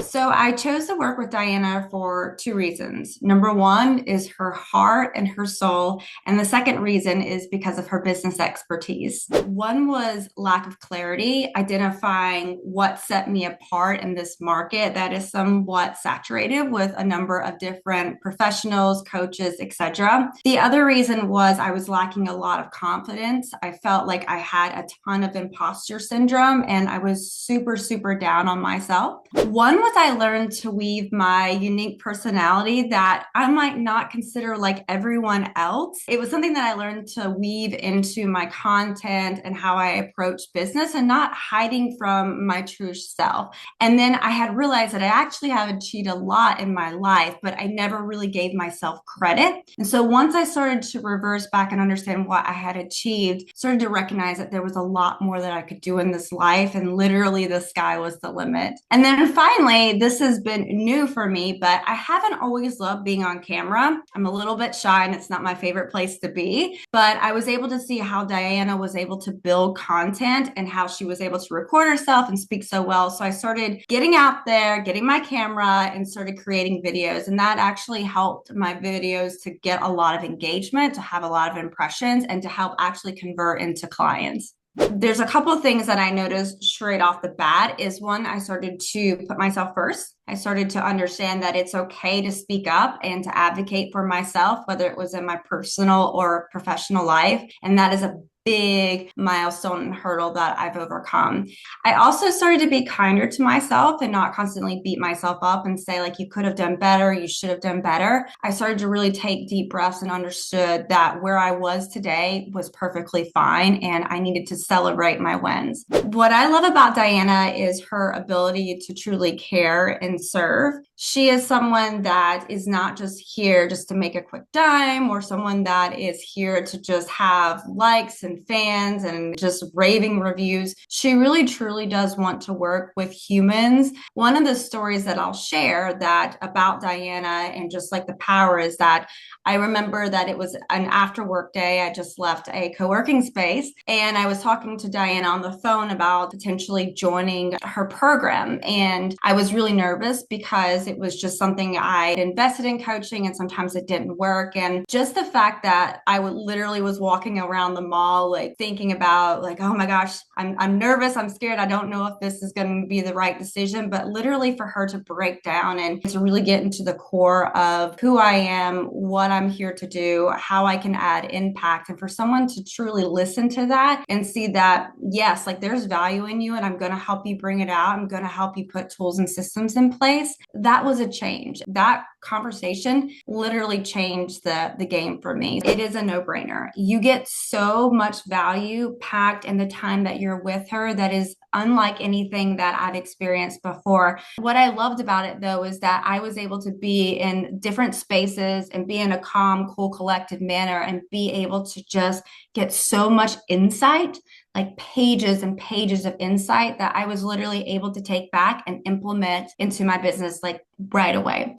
So I chose to work with Diana for two reasons. Number one is her heart and her soul. And the second reason is because of her business expertise. One was lack of clarity, identifying what set me apart in this market that is somewhat saturated with a number of different professionals, coaches, etc. The other reason was I was lacking a lot of confidence. I felt like I had a ton of imposter syndrome and I was super, super down on myself. One was I learned to weave my unique personality that I might not consider like everyone else. It was something that I learned to weave into my content and how I approach business and not hiding from my true self. And then I had realized that I actually have achieved a lot in my life, but I never really gave myself credit. And so once I started to reverse back and understand what I had achieved, started to recognize that there was a lot more that I could do in this life, and literally the sky was the limit. And then finally, this has been new for me, but I haven't always loved being on camera. I'm a little bit shy and it's not my favorite place to be, but I was able to see how Diana was able to build content and how she was able to record herself and speak so well. So I started getting out there, getting my camera, and started creating videos. And that actually helped my videos to get a lot of engagement, to have a lot of impressions, and to help actually convert into clients. There's a couple of things that I noticed straight off the bat is one, I started to put myself first. I started to understand that it's okay to speak up and to advocate for myself, whether it was in my personal or professional life. And that is a big milestone and hurdle that I've overcome. I also started to be kinder to myself and not constantly beat myself up and say, like, you could have done better, you should have done better. I started to really take deep breaths and understood that where I was today was perfectly fine and I needed to celebrate my wins. What I love about Diana is her ability to truly care and serve. She is someone that is not just here just to make a quick dime or someone that is here to just have likes and fans and just raving reviews. She really truly does want to work with humans. One of the stories that I'll share that about Diana and just like the power is that I remember that it was an after work day. I just left a co-working space and I was talking to Diana on the phone about potentially joining her program. And I was really nervous because it was just something I invested in coaching and sometimes it didn't work. And just the fact that I would literally was walking around the mall, like thinking about like, oh my gosh, I'm nervous. I'm scared. I don't know if this is going to be the right decision, but literally for her to break down and to really get into the core of who I am, what I'm here to do, how I can add impact. And for someone to truly listen to that and see that, yes, like there's value in you and I'm going to help you bring it out. I'm going to help you put tools and systems in place. That was a change. That conversation literally changed the game for me. It is a no-brainer. You get so much value packed in the time that you're with her that is unlike anything that I've experienced before. What I loved about it though is that I was able to be in different spaces and be in a calm, cool, collected manner and be able to just get so much insight, like pages and pages of insight that I was literally able to take back and implement into my business like right away.